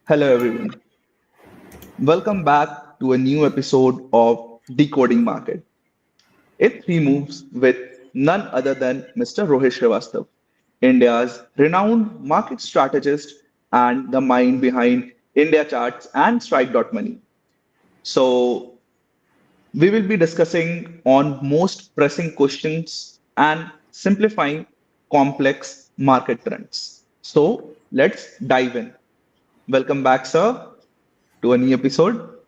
Hello, everyone. Welcome back to a new episode of Decoding Market. It three moves with none other than Mr. Rohit Srivastava, India's renowned market strategist and the mind behind Indiacharts and Strike.money. So, we will be discussing on most pressing questions and simplifying complex market trends. So, let's dive in. Welcome back, sir, to a new episode.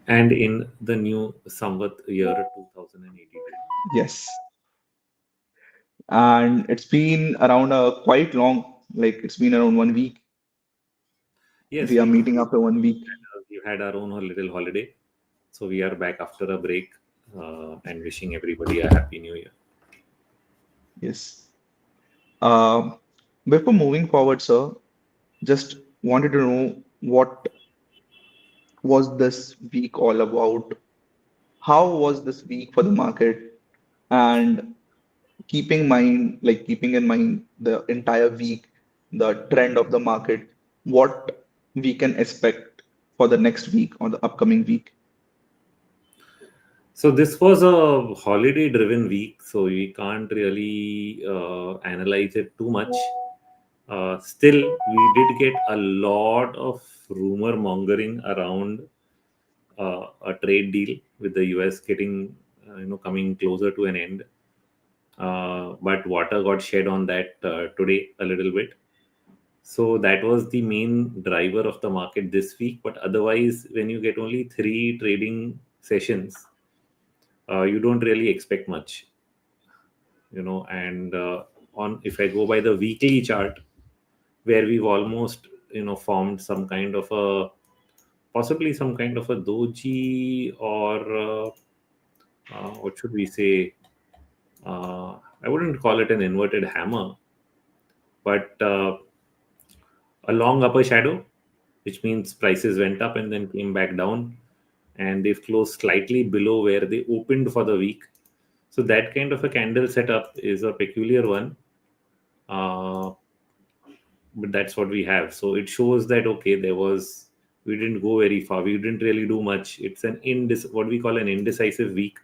And in the new Samvat year 2018. Yes. And it's been around quite long, like it's been around 1 week. Yes, We are meeting after 1 week. we've had our own little holiday. So we are back after a break and wishing everybody a happy new year. Yes. Um, Before moving forward, sir, just wanted to know what was this week all about? How was this week for the market? And keeping in mind the entire week, the trend of the market, what we can expect for the next week or the upcoming week. So this was a holiday driven week. So we can't really analyze it too much. Still, we did get a lot of rumor mongering around a trade deal with the US getting, coming closer to an end. But water got shed on that today a little bit. So that was the main driver of the market this week. But otherwise, when you get only three trading sessions, you don't really expect much, And on if I go by the weekly chart, where we've almost formed some kind of a possibly some kind of a doji or what should we say? I wouldn't call it an inverted hammer, but a long upper shadow, which means prices went up and then came back down, and they've closed slightly below where they opened for the week. So that kind of a candle setup is a peculiar one, uh, but that's what we have. So it shows that okay, we didn't go very far. We didn't really do much. It's what we call an indecisive week,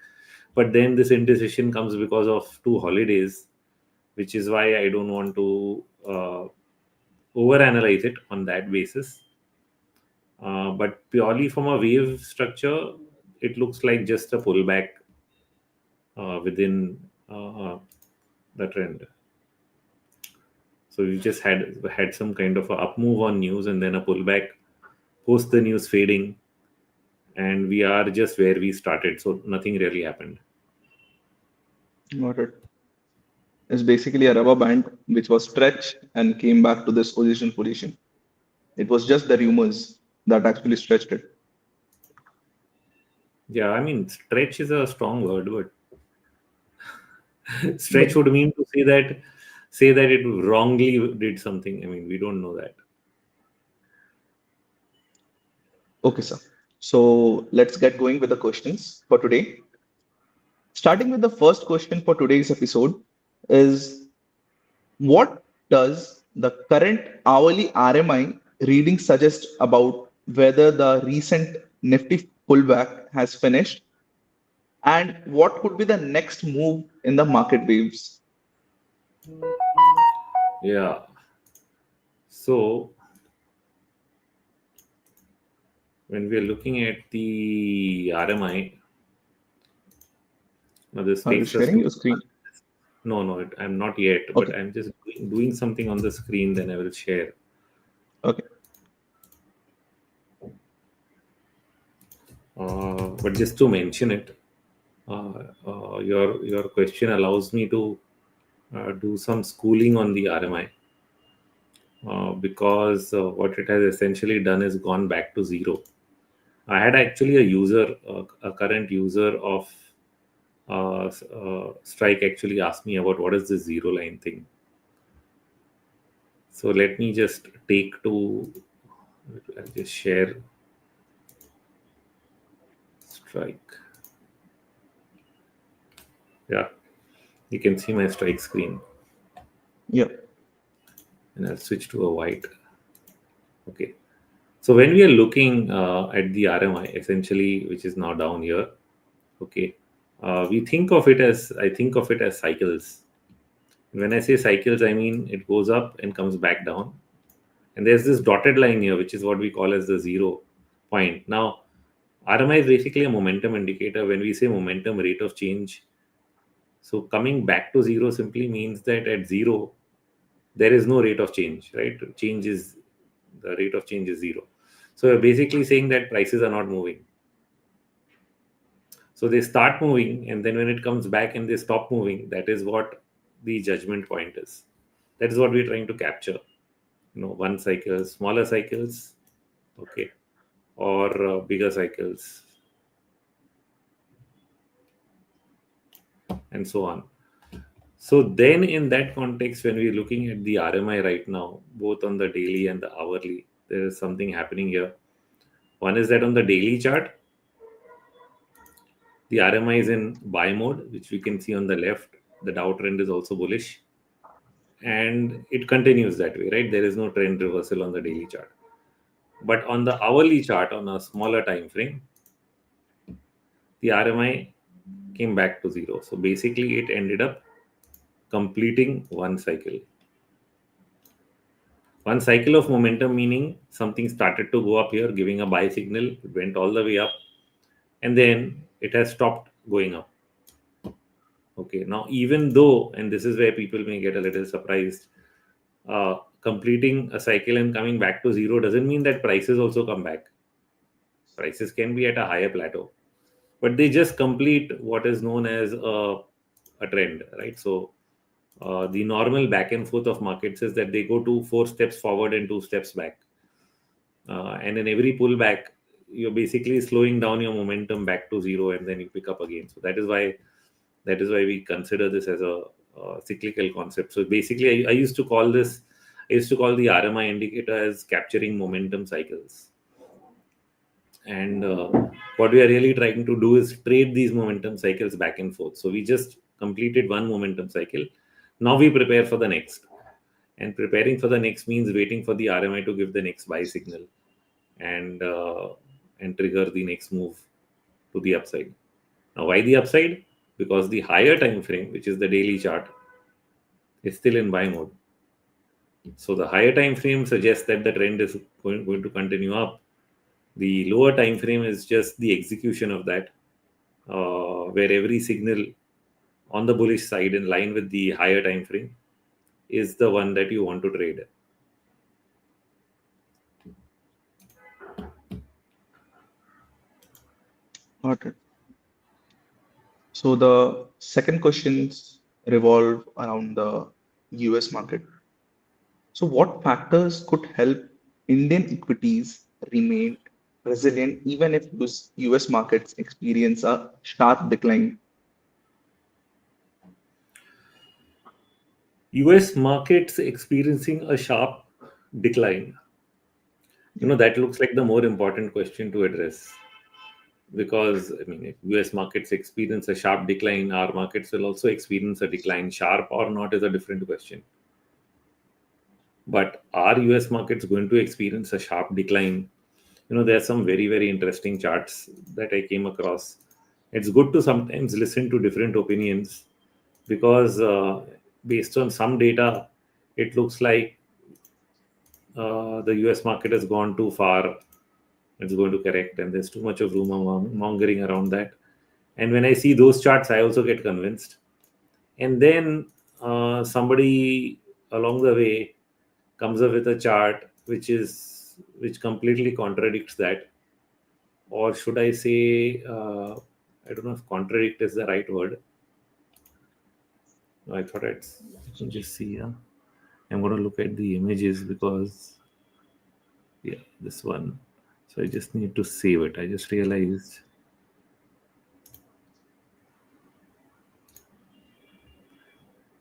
but then this indecision comes because of two holidays, which is why I don't want to overanalyze it on that basis. But purely from a wave structure, it looks like just a pullback within the trend. So we just had some kind of a up move on news and then a pullback post the news fading, and we are just where we started. So nothing really happened. Got it. Is basically a rubber band which was stretched and came back to this original position. It was just the rumors that actually stretched it. Yeah, I mean stretch is a strong word, but But stretch would mean to say that it wrongly did something. I mean, we don't know that. okay, sir. So let's get going with the questions for today. Starting with the first question for today's episode is what does the current hourly RMI reading suggest about whether the recent Nifty pullback has finished and what could be the next move in the market waves? Yeah. So when we are looking at the RMI, now this Are you takes us sharing to your screen? no, I'm not yet, but Okay, I'm just doing something on the screen. Then I will share. okay. But just to mention it, your question allows me to do some schooling on the RMI because what it has essentially done is gone back to zero. I had actually a current user of Strike actually asked me about what is this zero line thing. So let me just I'll just share Strike. Yeah, you can see my Strike screen, Yeah. and I'll switch to a white. Okay. So when we are looking at the RMI, essentially, which is now down here, okay, we think of it as I think of it as cycles. When I say cycles, I mean it goes up and comes back down. And there's this dotted line here, which is what we call as the 0 point. Now, RMI is basically a momentum indicator. When we say momentum rate of change, so coming back to zero simply means that at zero, there is no rate of change, right? Change is the rate of change is zero. So you're basically saying that prices are not moving. So they start moving, and then when it comes back and they stop moving, that is what the judgment point is. That is what we're trying to capture. One cycle, smaller cycles, okay, or bigger cycles, and so on. So then, in that context, when we're looking at the RMI right now, both on the daily and the hourly, there is something happening here. One is that on the daily chart, the RMI is in buy mode, which we can see on the left. The Dow trend is also bullish, and it continues that way, right? There is no trend reversal on the daily chart. But on the hourly chart, on a smaller time frame, the RMI came back to zero. So basically, it ended up completing one cycle. One cycle of momentum, meaning something started to go up here, giving a buy signal, it went all the way up, and then it has stopped going up. Okay, now even though, and this is where people may get a little surprised, completing a cycle and coming back to zero doesn't mean that prices also come back. Prices can be at a higher plateau, but they just complete what is known as a trend, right? So the normal back and forth of markets is that they go to 4 steps forward and 2 steps back. And in every pullback, you're basically slowing down your momentum back to zero, and then you pick up again. So that is why we consider this as a cyclical concept. So basically, I used to call this, I used to call the RMI indicator as capturing momentum cycles. And what we are really trying to do is trade these momentum cycles back and forth. So we just completed one momentum cycle. Now we prepare for the next. And preparing for the next means waiting for the RMI to give the next buy signal and trigger the next move to the upside. Now, why the upside? Because the higher time frame, which is the daily chart, is still in buy mode. So the higher time frame suggests that the trend is going to continue up. The lower time frame is just the execution of that, where every signal on the bullish side in line with the higher time frame is the one that you want to trade. Got it. So the second questions revolve around the US market. So what factors could help Indian equities remain resilient even if US markets experience a sharp decline? US markets experiencing a sharp decline. Yeah. That looks like the more important question to address, because I mean, if US markets experience a sharp decline, our markets will also experience a decline. Sharp or not is a different question. But are US markets going to experience a sharp decline? There are some very, very interesting charts that I came across. It's good to sometimes listen to different opinions, because based on some data, it looks like the US market has gone too far. It's going to correct, and there's too much of rumor mongering around that. And when I see those charts, I also get convinced. And then somebody along the way comes up with a chart which completely contradicts that, or should I say, I don't know if contradict is the right word. I thought let me just see. Yeah, I'm going to look at the images, because yeah, this one. So I just need to save it. I just realized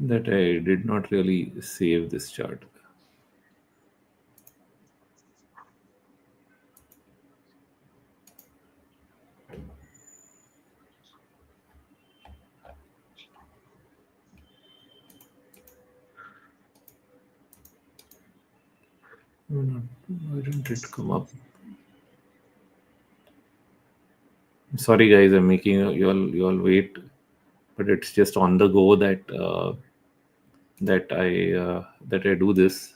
that I did not really save this chart. No, no, why didn't it come up? Sorry, guys, I'm making you all wait, but it's just on the go that I do this.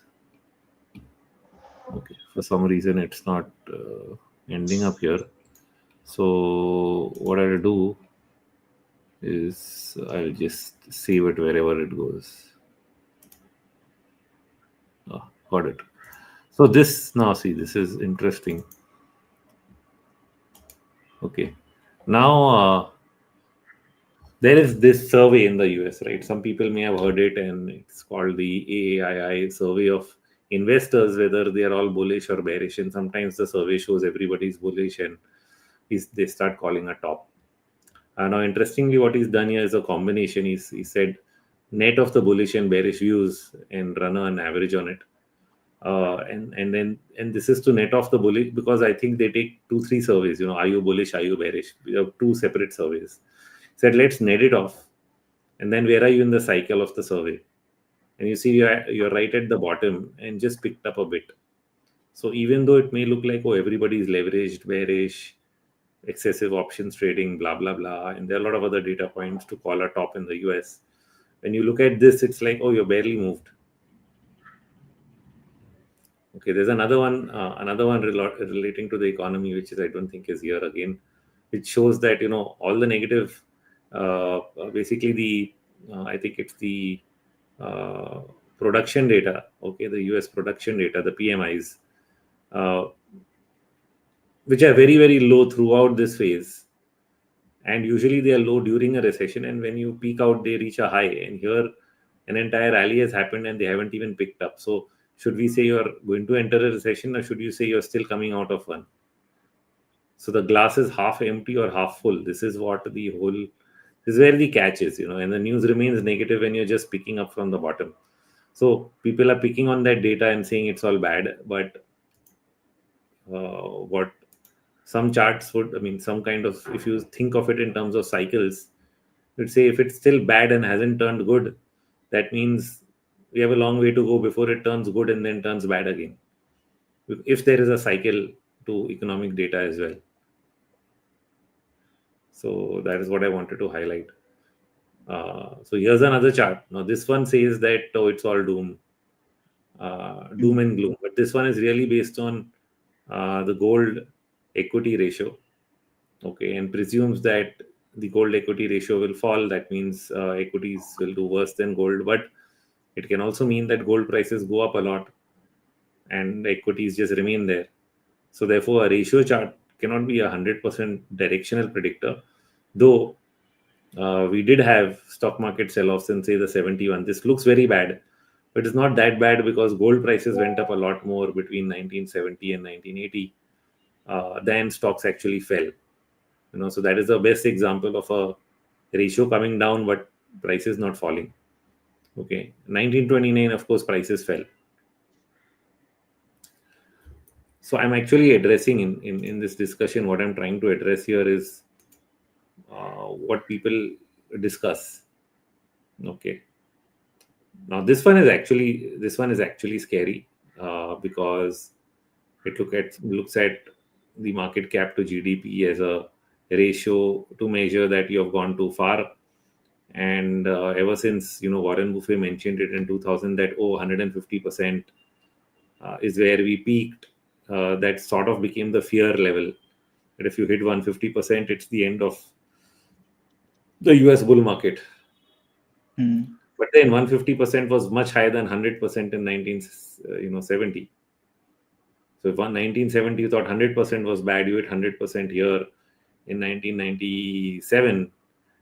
Okay, for some reason it's not ending up here. So what I'll do is I'll just save it wherever it goes. Got it. So this now, see, this is interesting. Okay, now there is this survey in the US, right? Some people may have heard it, and it's called the AAII survey of investors, whether they are all bullish or bearish. And sometimes the survey shows everybody's bullish, and they start calling a top. Now, interestingly, what he's done here is a combination. He said net of the bullish and bearish views and run an average on it. And this is to net off the bullish, because I think they take 2 3 surveys. Are you bullish? Are you bearish? We have 2 separate surveys. Said let's net it off, and then where are you in the cycle of the survey? And you see you're right at the bottom and just picked up a bit. So even though it may look like, oh, everybody is leveraged, bearish, excessive options trading, blah blah blah, and there are a lot of other data points to call a top in the US. When you look at this, it's like, oh, you're barely moved. Okay, there's another one relating to the economy, which is, I don't think is here again, which shows that all the negative, basically I think it's the uh, production data. Okay, the US production data, the PMIs, uh, which are very very low throughout this phase, and usually they are low during a recession, and when you peak out they reach a high, and here an entire rally has happened and they haven't even picked up. So should we say you're going to enter a recession, or should you say you're still coming out of one? So the glass is half empty or half full. This is where the catch is, and the news remains negative when you're just picking up from the bottom. So people are picking on that data and saying it's all bad, but what some charts would, I mean, some kind of, if you think of it in terms of cycles, you'd say if it's still bad and hasn't turned good, that means we have a long way to go before it turns good and then turns bad again. If there is a cycle to economic data as well. So that is what I wanted to highlight. So here's another chart. Now this one says that, oh, it's all doom and gloom, but this one is really based on the gold equity ratio. Okay, and presumes that the gold equity ratio will fall. That means equities will do worse than gold, but it can also mean that gold prices go up a lot and equities just remain there. So therefore, a ratio chart cannot be 100% directional predictor. Though we did have stock market sell-offs in, say, the 71. This looks very bad, but it's not that bad because gold prices went up a lot more between 1970 and 1980 than stocks actually fell. So that is the best example of a ratio coming down but prices not falling. Okay, 1929, of course, prices fell. So I'm actually addressing in this discussion, what I'm trying to address here is what people discuss. Okay, now this one is actually scary because looks at the market cap to GDP as a ratio to measure that you have gone too far. And ever since Warren Buffett mentioned it in 2000 that 150% is where we peaked, that sort of became the fear level. That if you hit 150%, it's the end of the US bull market. Hmm. But then 150% was much higher than 100% in 1970. So if 1970 you thought 100% was bad, you hit 100% here in 1997,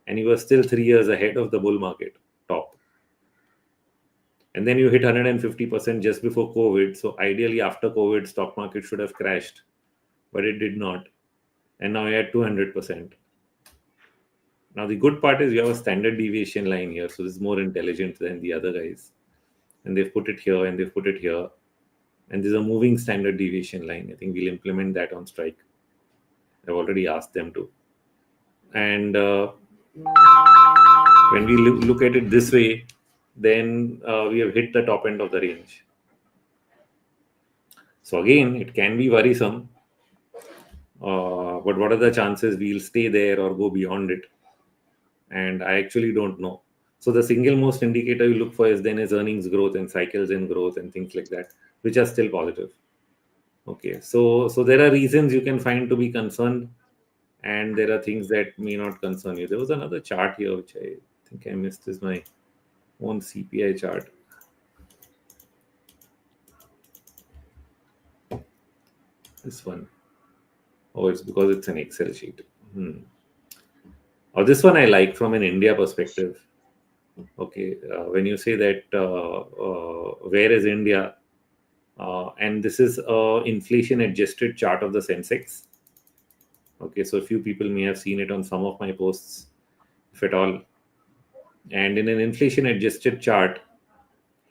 and you were still 3 years ahead of the bull market top. And then you hit 150% just before COVID. So ideally, after COVID, stock market should have crashed, but it did not. And now you're at 200%. Now the good part is you have a standard deviation line here, so this is more intelligent than the other guys. And they've put it here and they've put it here. And there's a moving standard deviation line. I think we'll implement that on Strike. I've already asked them to. And when we look at it this way, then we have hit the top end of the range. So again, it can be worrisome But what are the chances we'll stay there or go beyond it? And I actually don't know. So the single most indicator you look for is earnings growth and cycles in growth and things like that, which are still positive. Okay, so there are reasons you can find to be concerned, and there are things that may not concern you. There was another chart here which I think I missed. Is my own CPI chart. This one. Oh, it's because it's an Excel sheet. Oh, this one I like from an India perspective. Okay, when you say that, where is India? And this is a inflation adjusted chart of the Sensex. Okay, so a few people may have seen it on some of my posts, if at all. And in an inflation adjusted chart,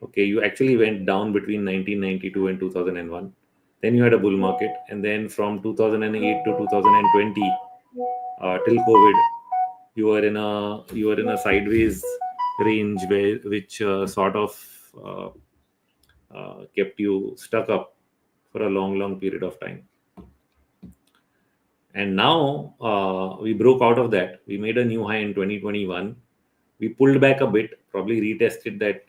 okay, you actually went down between 1992 and 2001. Then you had a bull market, and then from 2008 to 2020, till COVID, you were in a sideways range which sort of uh, kept you stuck up for a long period of time. And now we broke out of that. We made a new high in 2021. We pulled back a bit, probably retested that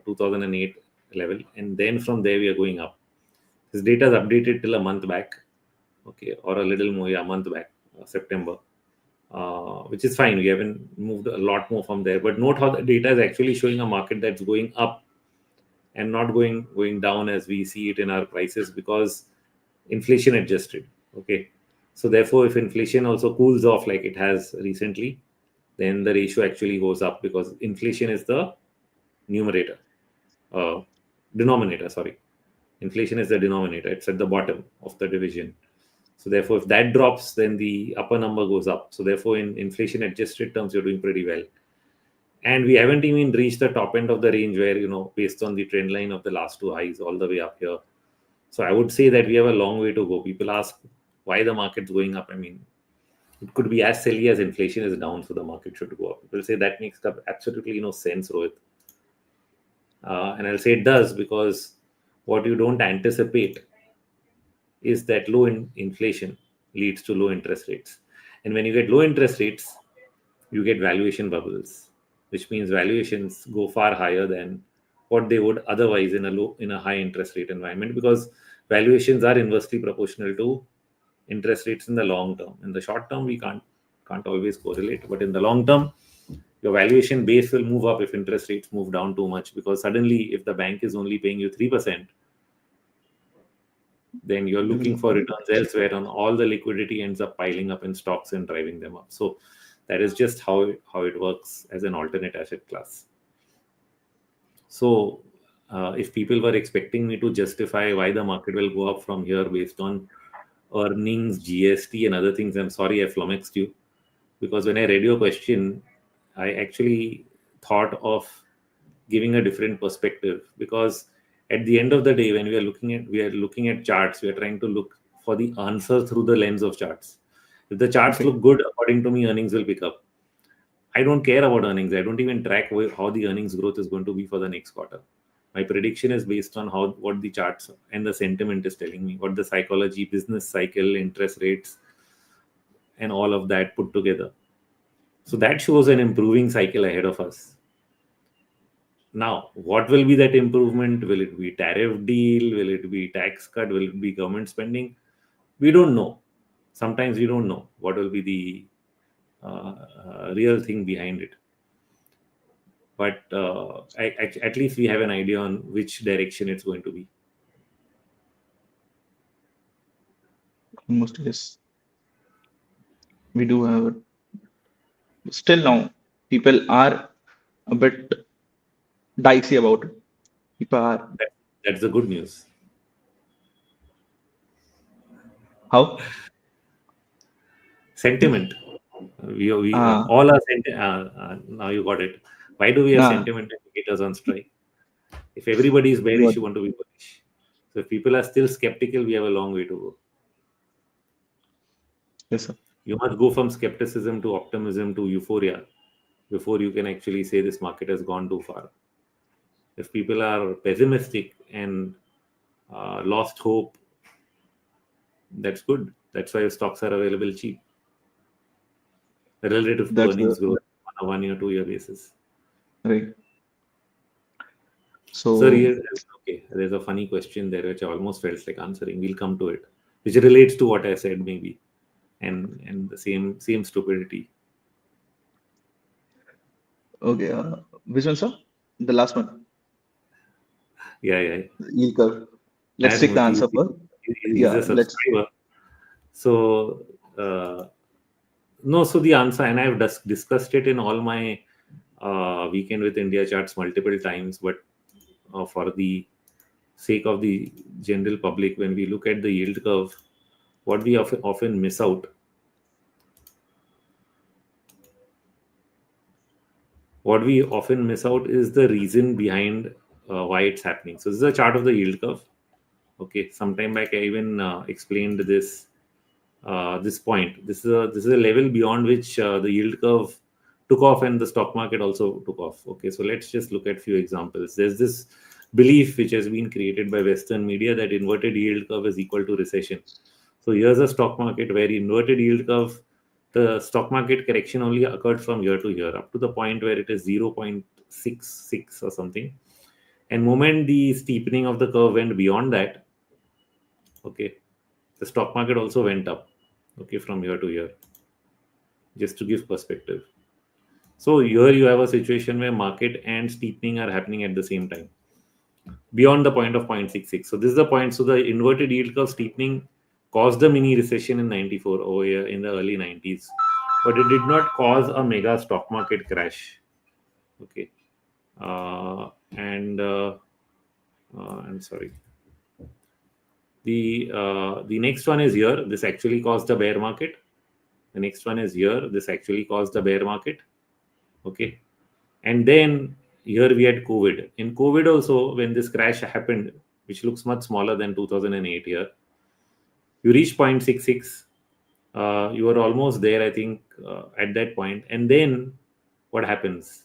2008 level, and then from there we are going up. This data is updated till a month back, okay, or a little more, yeah, a month back, September, which is fine. We haven't moved a lot more from there. But note how the data is actually showing a market that's going up and not going down as we see it in our prices, because inflation adjusted. Okay, so therefore, if inflation also cools off like it has recently, then the ratio actually goes up, because inflation is the numerator, uh, denominator. Sorry, inflation is the denominator. It's at the bottom of the division. So therefore, if that drops, then the upper number goes up. So therefore, in inflation adjusted terms, you're doing pretty well. And we haven't even reached the top end of the range where, based on the trend line of the last two highs all the way up here. So I would say that we have a long way to go. People ask why the market's going up. I mean, it could be as silly as inflation is down, so the market should go up. People say that makes absolutely no sense, Rohit. And I'll say it does, because what you don't anticipate is that inflation leads to low interest rates. And when you get low interest rates, you get valuation bubbles, which means valuations go far higher than what they would otherwise in a high interest rate environment, because valuations are inversely proportional to interest rates in the long term. In the short term, we can't always correlate, but in the long term, your valuation base will move up if interest rates move down too much, because suddenly, if the bank is only paying you 3%, then you're looking for returns elsewhere, and all the liquidity ends up piling up in stocks and driving them up. So that is just how it works as an alternate asset class. So if people were expecting me to justify why the market will go up from here based on earnings, GST, and other things, I'm sorry I flummoxed you, because when I read your question, I actually thought of giving a different perspective. Because at the end of the day, when we are looking at charts, we are trying to look for the answer through the lens of charts. If the charts look good, according to me, earnings will pick up. I don't care about earnings. I don't even track how the earnings growth is going to be for the next quarter. My prediction is based on what the charts and the sentiment is telling me, what the psychology, business cycle, interest rates, and all of that put together. So that shows an improving cycle ahead of us. Now, what will be that improvement? Will it be tariff deal? Will it be tax cut? Will it be government spending? We don't know. Sometimes we don't know what will be the real thing behind it. But at least we have an idea on which direction it's going to be. Almost yes. We do have it. Still now, people are a bit dicey about it. People are That's the good news. how? Sentiment. We Ah, all are now you got it. Why do we have nah, sentiment indicators on strike? If everybody is bearish, good. you want to be bullish. So if people are still skeptical, we have a long way to go. Yes, sir. You must go from skepticism to optimism to euphoria before you can actually say this market has gone too far. If people are pessimistic and lost hope, that's good. That's why stocks are available cheap relative to That's earnings growth on a 1 year, 2 year basis. right. So So, here, okay, there's a funny question there which I almost felt like answering. We'll come to it, which relates to what I said maybe, and the same stupidity. okay, which one, sir? The last one, Yeah, yeah. yield curve. Let's And take the Moti, answer first. he's Yeah, a let's. subscriber. So no, so the answer, and I've discussed it in all my weekend with India charts multiple times, but for the sake of the general public, when we look at the yield curve, what we often miss out, is the reason behind why it's happening. So this is a chart of the yield curve. Okay, sometime back I even explained this point. This is a level beyond which the yield curve took off and the stock market also took off. Okay, so let's just look at few examples. There's this belief which has been created by Western media that inverted yield curve is equal to recession. So here's a stock market where inverted yield curve, the stock market correction only occurred from year to year up to the point where it is 0.66 or something. And moment the steepening of the curve went beyond that, okay, the stock market also went up, okay, from year to year, just to give perspective. So here you have a situation where market and steepening are happening at the same time beyond the point of 0.66. So this is the point. So the inverted yield curve steepening caused a mini recession in 94 over here in the early 90s, but it did not cause a mega stock market crash. Okay. And I'm sorry. The next one is here. This actually caused a bear market. The next one is here. This actually caused a bear market. Okay. And then here we had COVID. In COVID also, when this crash happened, which looks much smaller than 2008 here, you reach 0.66. You are almost there, I think, at that point. And then what happens?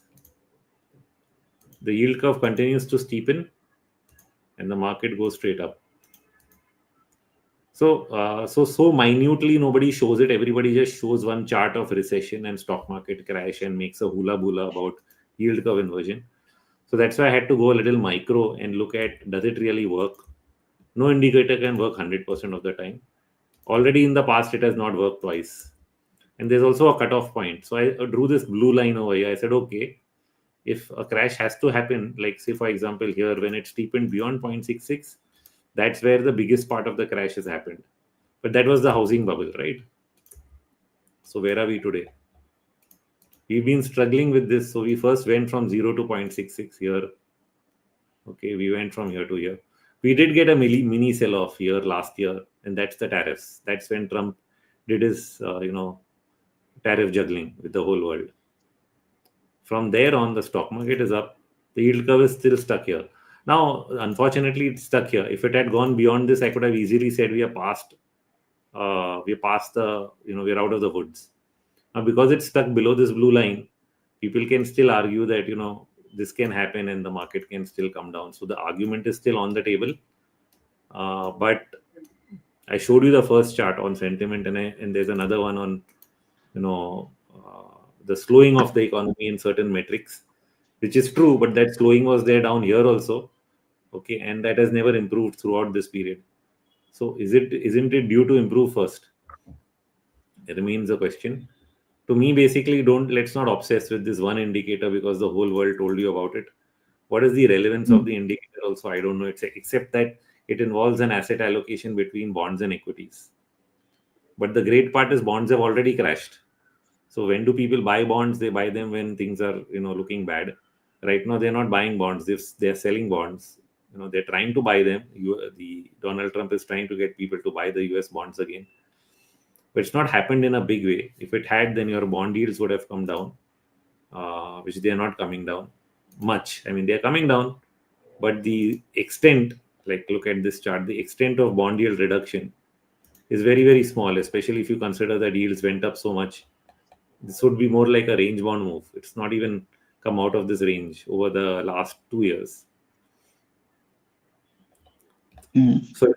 The yield curve continues to steepen and the market goes straight up. So minutely nobody shows it. Everybody just shows one chart of recession and stock market crash and makes a hula bula about yield curve inversion. So that's why I had to go a little micro and look at, does it really work? No indicator can work 100% of the time. Already in the past it has not worked twice. And there's also a cutoff point. So I drew this blue line over here. I said, okay, if a crash has to happen, like say for example here when it steepened beyond 0.66, that's where the biggest part of the crash has happened. But that was the housing bubble, right? So where are we today? We've been struggling with this. So we first went from 0 to 0.66 here. Okay, we went from here to here. We did get a mini sell-off here last year, and that's the tariffs. That's when Trump did his, tariff juggling with the whole world. From there on, the stock market is up. The yield curve is still stuck here. Now, unfortunately, it's stuck here. If it had gone beyond this, I could have easily said we are past. We're past the, we're out of the woods. Now, because it's stuck below this blue line, people can still argue that this can happen and the market can still come down. So the argument is still on the table. But I showed you the first chart on sentiment, and there's another one on the slowing of the economy in certain metrics, which is true, but that slowing was there down here also. Okay, and that has never improved throughout this period. So isn't it due to improve first? It remains a question. To me, basically, let's not obsess with this one indicator because the whole world told you about it. What is the relevance of the indicator? Also, I don't know. Except that it involves an asset allocation between bonds and equities. But the great part is bonds have already crashed. So when do people buy bonds? They buy them when things are looking bad. Right now, they're not buying bonds. They're selling bonds. They're trying to buy them. The Donald Trump is trying to get people to buy the US bonds again, but it's not happened in a big way. If it had, then your bond yields would have come down, which they are not coming down much. I mean, they are coming down, but the extent, like look at this chart, the extent of bond yield reduction is very, very small, especially if you consider that yields went up so much. This would be more like a range bond move. It's not even come out of this range over the last 2 years. mm, So if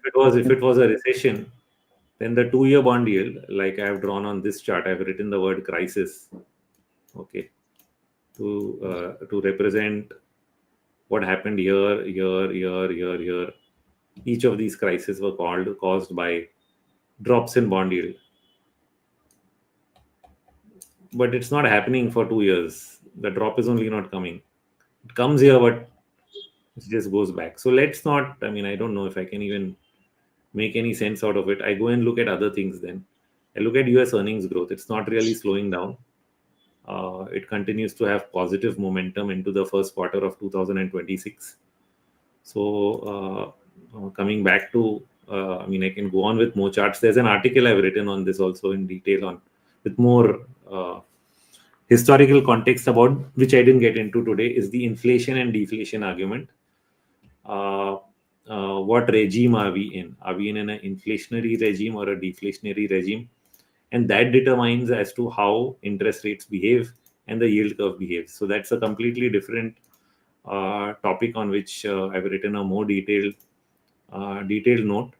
it was a recession, Then the 2-year bond yield, like I have drawn on this chart, I've written the word crisis, okay, to represent what happened here. Each of these crises were caused by drops in bond yield, but it's not happening for 2 years. The drop is only not coming. It comes here, but it just goes back. So let's not. I mean, I don't know if I can even make any sense out of it. I go and look at other things. Then I look at U.S. earnings growth. It's not really slowing down. It continues to have positive momentum into the first quarter of 2026. So coming back to, I mean, I can go on with more charts. There's an article I've written on this also in detail on with more historical context about which I didn't get into today is the inflation and deflation argument. Uh, what regime are we in? Are we in an inflationary regime or a deflationary regime? And that determines as to how interest rates behave and the yield curve behaves. So that's a completely different topic on which I've written a more detailed note,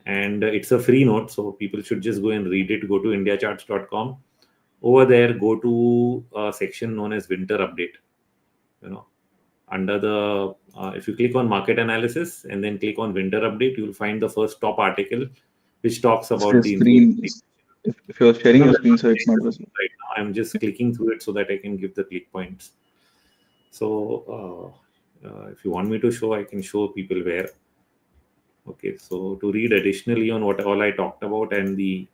and it's a free note, so people should just go and read it. Go to Indiacharts.com. Over there, go to a section known as Winter Update. You know, under the if you click on Market Analysis and then click on Winter Update, you'll find the first top article, which talks It's about your the inflation. screen. If you're sharing No, your that's screen, not so it's sharing not the screen visible. right now. I'm just clicking through it so that I can give the click points. So, if you want me to show, I can show people where. Okay, so to read additionally on what all I talked about and the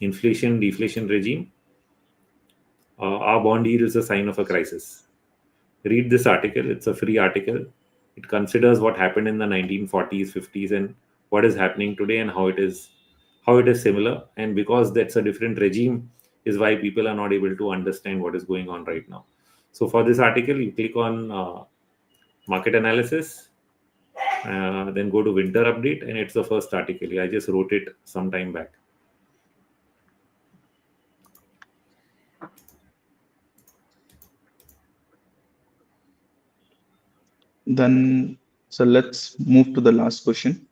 inflation deflation regime, our bond yield is a sign of a crisis. Read this article, it's a free article. It considers what happened in the 1940s, 50s, and what is happening today and how it is similar. And because that's a different regime, is why people are not able to understand what is going on right now. So for this article, you click on market analysis, then go to winter update, and it's the first article. I just wrote it some time back. Then, so let's move to the last question.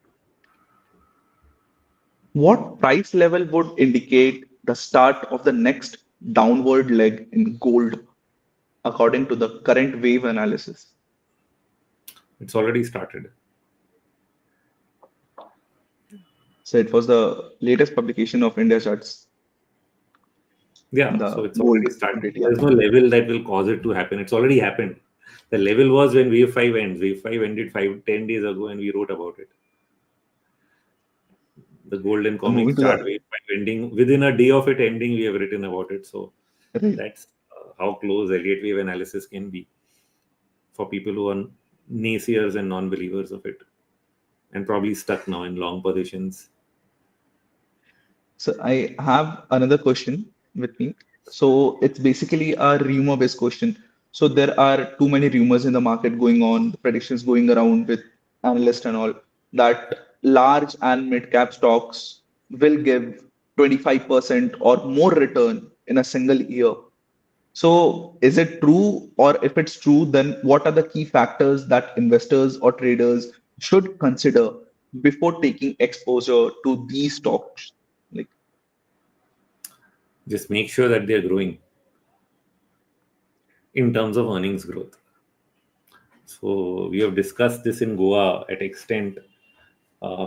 What price level would indicate the start of the next downward leg in gold according to the current wave analysis? It's already started. So it was the latest publication of Indiacharts, Yeah, so the it's gold already started. update. Yeah. There's no level that will cause it to happen. It's already happened. The level was when wave 5 ends. Wave 5 ended 10 days ago, and we wrote about it. The golden And moving comics to chart the wave 5 ending. Within a day of it ending, we have written about it. So right. that's how close Elliott wave analysis can be for people who are naysayers and non-believers of it, and probably stuck now in long positions. So I have another question with me. So it's basically a rumor-based question. So there are too many rumors in the market going on, the predictions going around with analysts and all, that large and mid-cap stocks will give 25% or more return in a single year. So is it true? Or if it's true, then what are the key factors that investors or traders should consider before taking exposure to these stocks? Like, Just make sure that they're growing in terms of earnings growth. So we have discussed this in Goa at extent.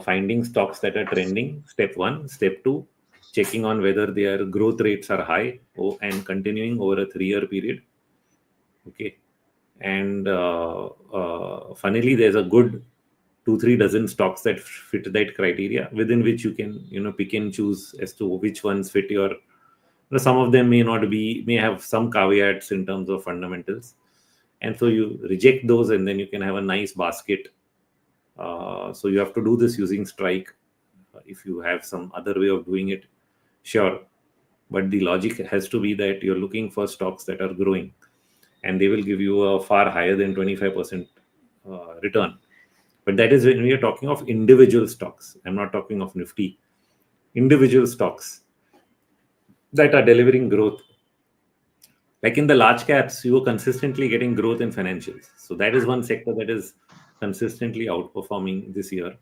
Finding stocks that are trending, step one. Step two, checking on whether their growth rates are high and continuing over a 3-year period. Okay. And funnily, there's a good 2-3 dozen stocks that fit that criteria, within which you can pick and choose as to which ones fit your. Some of them may have some caveats in terms of fundamentals, and so you reject those, and then you can have a nice basket. So you have to do this using Strike. If you have some other way of doing it, sure. But the logic has to be that you're looking for stocks that are growing, and they will give you a far higher than 25% return. But that is when we are talking of individual stocks. I'm not talking of Nifty. Individual stocks that are delivering growth. Like in the large caps, you are consistently getting growth in financials. So that is one sector that is consistently outperforming this year.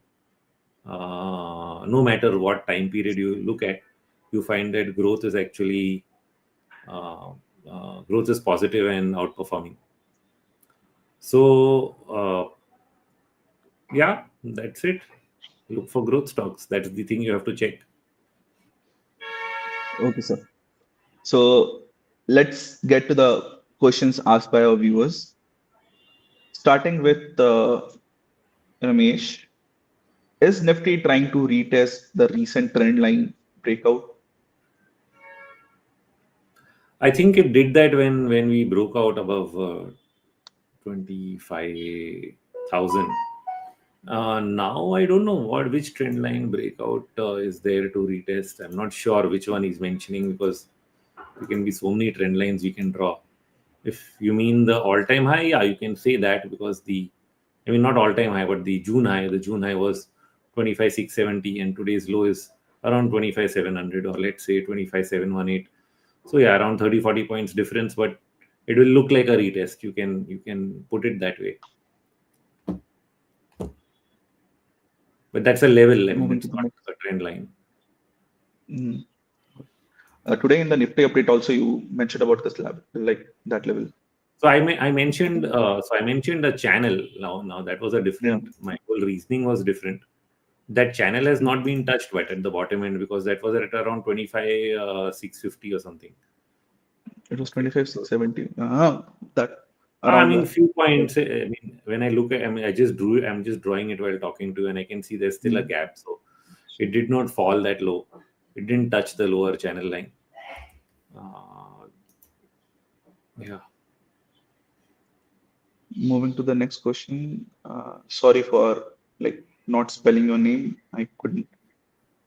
no matter what time period you look at, you find that uh, growth is positive and outperforming. So yeah, that's it. Look for growth stocks. That's the thing you have to check. Okay, sir. So let's get to the questions asked by our viewers, starting with Ramesh. Is Nifty trying to retest the recent trend line breakout? I think it did that when we broke out above 25,000. Now I don't know which trend line breakout is there to retest. I'm not sure which one he's mentioning, because there can be so many trend lines you can draw. If you mean the all-time high, yeah, you can say that, because I mean, not all-time high, but the June high was 25,670, and today's low is around 25,700, or let's say 25,718. So yeah, around 30-40 points difference, but it will look like a retest. You can put it that way. But that's a level. I mean, Moving to it's the not next. a trend line. Mm. Today in the Nifty update also you mentioned about this level, like that level. So I mentioned a channel. Now that was a Yeah. different. My whole reasoning was different. That channel has Mm. not been touched but at the bottom end, because that was at around 25 650 or something. It was Okay, 25, so 670. That I around mean, that. few points. I mean, when I look at, I mean, I'm just drawing it while talking to you, and I can see there's still a Mm. gap. So it did not fall that low. It didn't touch the lower channel line. Uh, yeah. Moving to the next question. Sorry for like not spelling your name. I couldn't.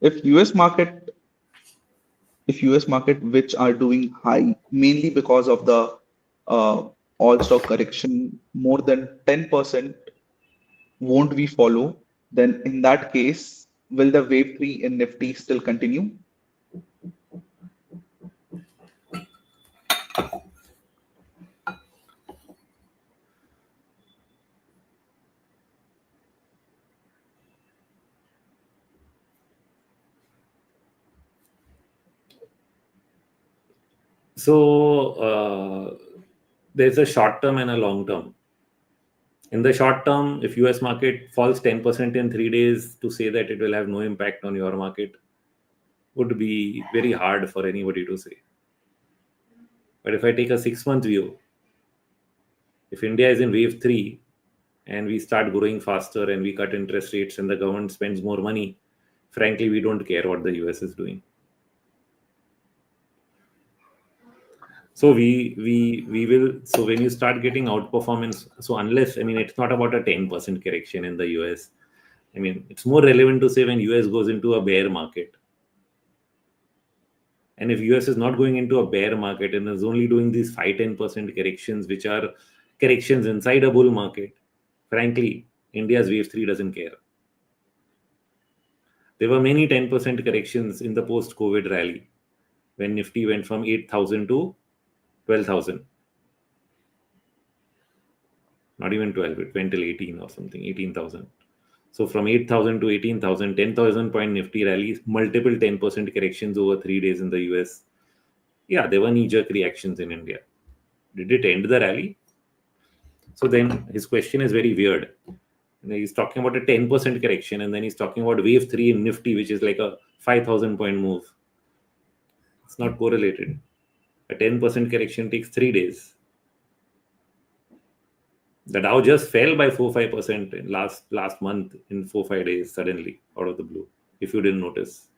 If US market, if US market which are doing high mainly because of the all stock correction more than 10% won't we follow, then in that case, will the wave three in Nifty still continue? So there's a short term and a long term. In the short term, if US market falls 10% in 3 days, to say that it will have no impact on your market would be very hard for anybody to say. But if I take a 6 month view, if India is in wave three and we start growing faster and we cut interest rates and the government spends more money, frankly, we don't care what the US is doing. So we will. So when you start getting outperformance, so unless, I mean, it's not about a 10% correction in the US. I mean, it's more relevant to say when US goes into a bear market. And if US is not going into a bear market and is only doing these 5-10% corrections, which are corrections inside a bull market, frankly, India's wave three doesn't care. There were many 10% corrections in the post-COVID rally when Nifty went from 8,000 to 12,000. Not even 12, it went till 18 or something, 18,000. So from 8,000 to 18,000, 10,000 point Nifty rallies, multiple 10% corrections over 3 days in the US. Yeah, there were knee-jerk reactions in India. Did it end the rally? So then his question is very weird. And he's talking about a 10% correction, and then he's talking about wave three in Nifty, which is like a 5,000 point move. It's not correlated. A 10% correction takes 3 days. The Dow just fell by 4-5% in last month in 4-5 days suddenly out of the blue. If you didn't notice,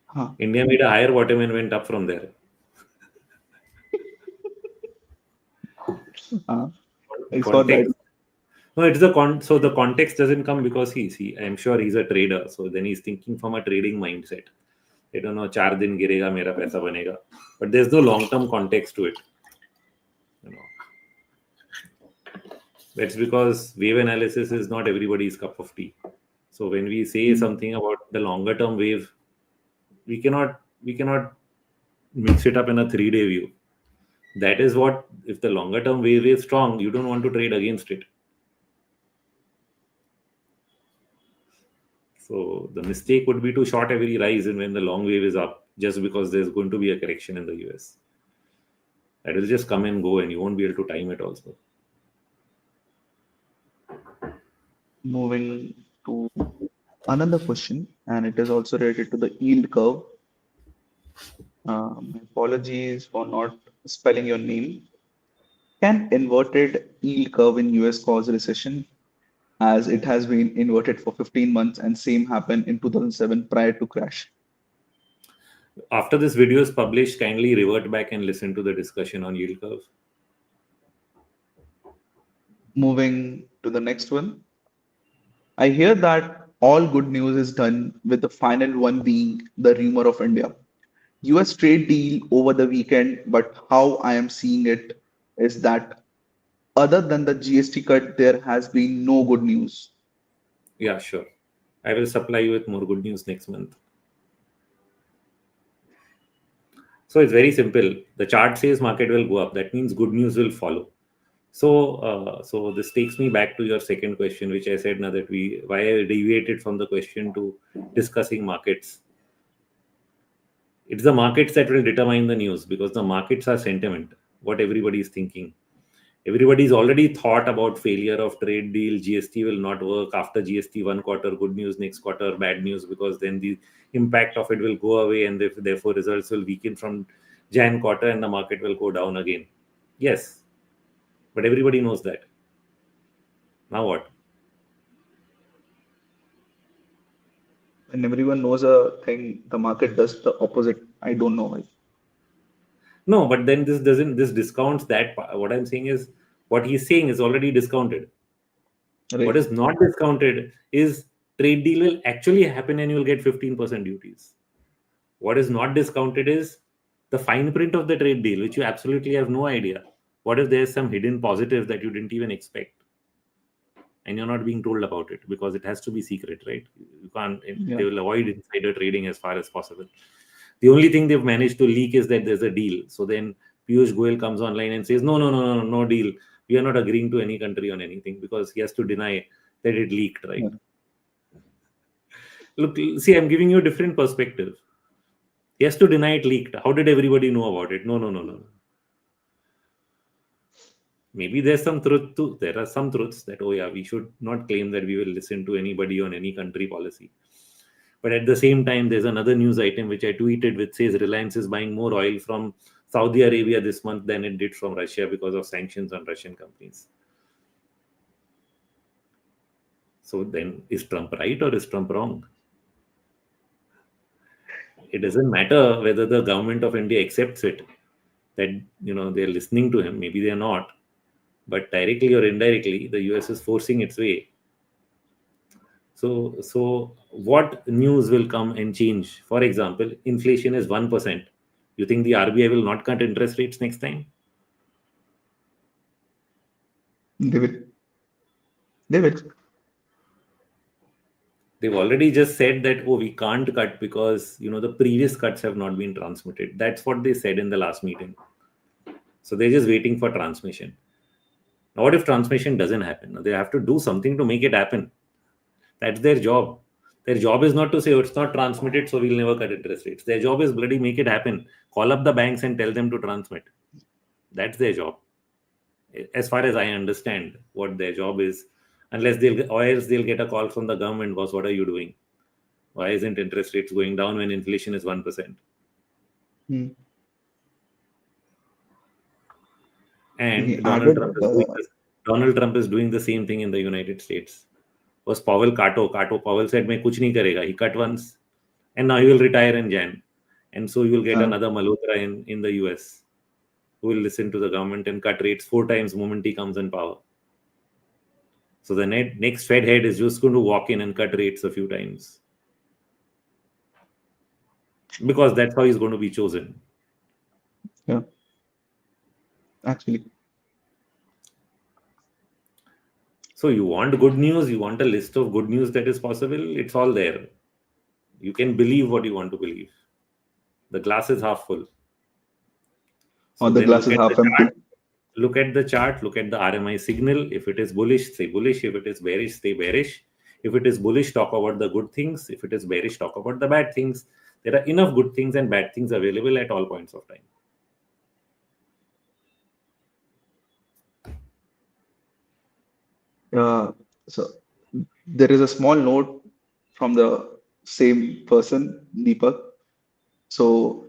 Huh. India made a higher bottom and went up from there. Uh, I saw that. Context. No, it's so the context doesn't come because I'm sure he's a trader. So then he's thinking from a trading mindset. I don't know, 4 दिन गिरेगा मेरा पैसा बनेगा. But there's no long-term context to it. You know, that's because wave analysis is not everybody's cup of tea. So when we say Mm. something about the longer term wave, we cannot mix it up in a 3 day view. That is what, if the longer term wave is strong, you don't want to trade against it. So the mistake would be to short every rise and when the long wave is up, just because there's going to be a correction in the US. That will just come and go, and you won't be able to time it also. Moving to another question, and it is also related to the yield curve. My apologies for not spelling your name. Can inverted yield curve in US cause recession, as it has been inverted for 15 months and same happened in 2007 prior to crash? After this video is published, kindly revert back and listen to the discussion on yield curve. Moving to the next one. I hear that all good news is done with the final one being the rumor of India. US trade deal over the weekend, but how I am seeing it is that other than the GST cut, there has been no good news. Yeah, sure. I will supply you with more good news next month. So it's very simple. The chart says market will go up. That means good news will follow. So this takes me back to your second question, which I said now that why I deviated from the question to discussing markets. It's the markets that will determine the news, because the markets are sentiment, what everybody is thinking. Everybody's already thought about failure of trade deal, GST will not work, after GST one quarter good news, next quarter bad news, because then the impact of it will go away, and therefore results will weaken from Jan quarter and the market will go down again. Yes, but everybody knows that. Now what? When everyone knows a thing, the market does the opposite. I don't know why. No, but then this discounts that what I'm saying is, what he's saying is already discounted. What Right? is not discounted is trade deal will actually happen and you will get 15% duties. What is not discounted is the fine print of the trade deal, which you absolutely have no idea. What if there's some hidden positive that you didn't even expect, and you're not being told about it because it has to be secret, right? You can't. Yeah. They will avoid insider trading as far as possible. The only thing they've managed to leak is that there's a deal. So then Piyush Goyal comes online and says, no, no, no, no, no deal. We are not agreeing to any country on anything, because he has to deny that it leaked, right? Yeah. Look, see, I'm giving you a different perspective. He has to deny it leaked. How did everybody know about it? No, no, no, no. Maybe there's some truth too. There are some truths that, oh yeah, we should not claim that we will listen to anybody on any country policy. But at the same time, there's another news item which I tweeted, which says Reliance is buying more oil from Saudi Arabia this month than it did from Russia because of sanctions on Russian companies. So then, is Trump right or is Trump wrong? It doesn't matter whether the government of India accepts it, that they're listening to him. Maybe they're not, but directly or indirectly, the US is forcing its way. So what news will come and change? For example, inflation is 1%. You think the RBI will not cut interest rates next time? They will. They will. They've already just said that, oh, we can't cut because the previous cuts have not been transmitted. That's what they said in the last meeting. So they're just waiting for transmission. Now, what if transmission doesn't happen? Now, they have to do something to make it happen. That's their job. Their job is not to say, oh, it's not transmitted, so we'll never cut interest rates. Their job is bloody make it happen. Call up the banks and tell them to transmit. That's their job. As far as I understand what their job is, or else they'll get a call from the government, boss, what are you doing? Why isn't interest rates going down when inflation is 1%? Hmm. He And added Donald Trump is doing the same thing in the United States. Was Powell Kato? Powell said, "मैं कुछ नहीं करेगा." He cut once, and now he will retire in Jan, and so you will get uh, another Malhotra in the US, who will listen to the government and cut rates 4 times moment he comes in power. So the next Fed head is just going to walk in and cut rates a few times, because that's how he's going to be chosen. yeah, actually. So you want good news, you want a list of good news that is possible, it's all there. You can believe what you want to believe. The glass is half full. Or So the then glass is half empty. look at the chart, look at the RMI signal. If it is bullish, say bullish. If it is bearish, stay bearish. If it is bullish, talk about the good things. If it is bearish, talk about the bad things. There are enough good things and bad things available at all points of time. So there is a small note from the same person, Deepak. So,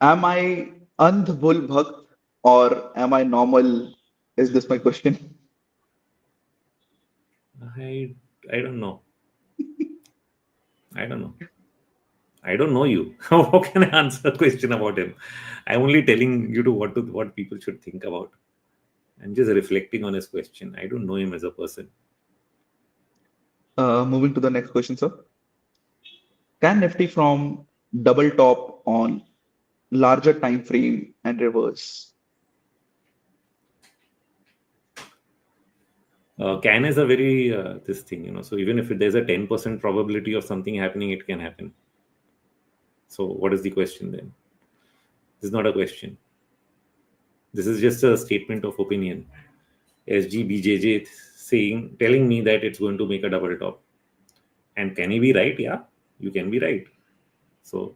am I Andh Bull Bhakt or am I normal? Is this my question? I I don't know. I don't know. I don't know you. How can I answer a question about him? I'm only telling you to what people should think about. I'm just reflecting on his question. I don't know him as a person. Moving to the next question, sir. Can Nifty from double top on larger time frame and reverse? Can is a very this thing, So even if there's a 10% probability of something happening, it can happen. So what is the question then? This is not a question. This is just a statement of opinion. SGBJJ telling me that it's going to make a double top. And can he be right? Yeah, you can be right. So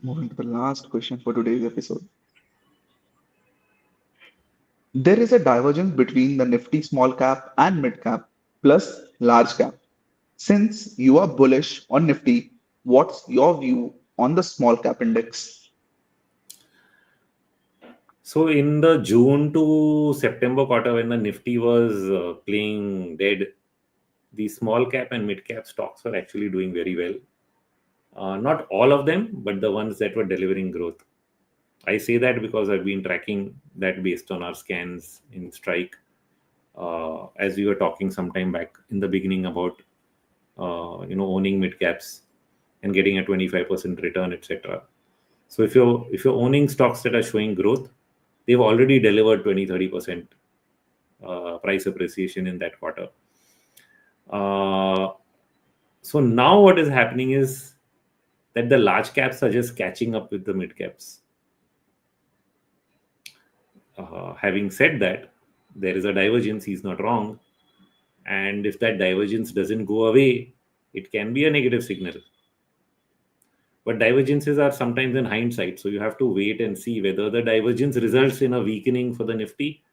Moving to the last question for today's episode. There is a divergence between the Nifty small cap and mid cap plus large cap. Since you are bullish on Nifty, what's your view on the small cap index? So in the June to September quarter, when the Nifty was playing dead, the small cap and mid cap stocks were actually doing very well. Not all of them, but the ones that were delivering growth. I say that because I've been tracking that based on our scans in Strike, as we were talking some time back in the beginning about owning mid caps and getting a 25% return, etc. So if you're owning stocks that are showing growth, they've already delivered 20-30% price appreciation in that quarter. So now what is happening is that the large caps are just catching up with the mid caps. Having said that, there is a divergence. He's not wrong. And if that divergence doesn't go away, it can be a negative signal. But divergences are sometimes in hindsight. So you have to wait and see whether the divergence results in a weakening for the Nifty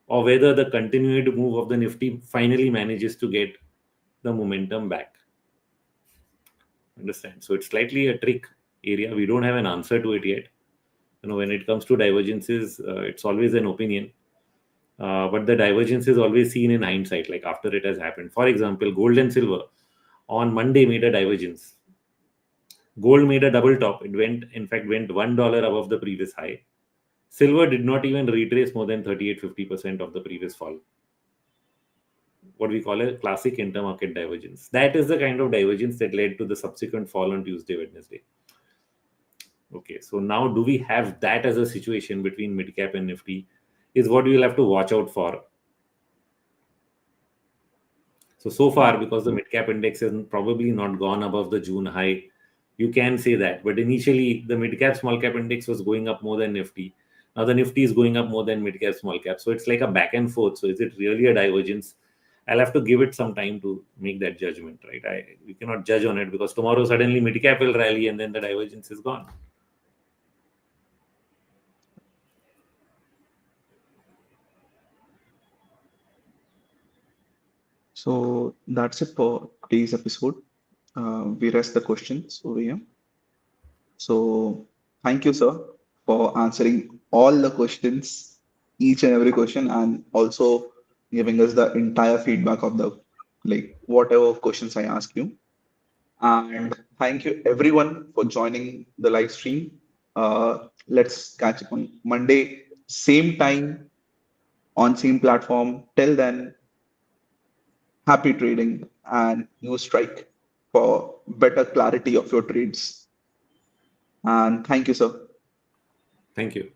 or whether the continued move of the Nifty finally manages to get the momentum back. Understand? So it's slightly a trick area. We don't have an answer to it yet. When it comes to divergences, it's always an opinion. But the divergence is always seen in hindsight, like after it has happened. For example, gold and silver on Monday made a divergence. Gold made a double top. It went $1 above the previous high. Silver did not even retrace more than 38-50% of the previous fall. What we call a classic intermarket divergence. That is the kind of divergence that led to the subsequent fall on Tuesday, Wednesday. Okay, so now do we have that as a situation between mid-cap and Nifty is what we'll have to watch out for. So far, because the mid-cap index has probably not gone above the June high, you can say that. But initially, the mid-cap, small-cap index was going up more than Nifty. Now the Nifty is going up more than mid-cap, small-cap. So it's like a back and forth. So is it really a divergence? I'll have to give it some time to make that judgment, right? We cannot judge on it because tomorrow suddenly mid-cap will rally and then the divergence is gone. So that's it for today's episode. We rest the questions over here. So thank you, sir, for answering all the questions, each and every question, and also giving us the entire feedback of the whatever questions I ask you. And thank you everyone for joining the live stream. Let's catch up on Monday, same time on same platform. Till then, happy trading and use Strike for better clarity of your trades. And thank you, sir. Thank you.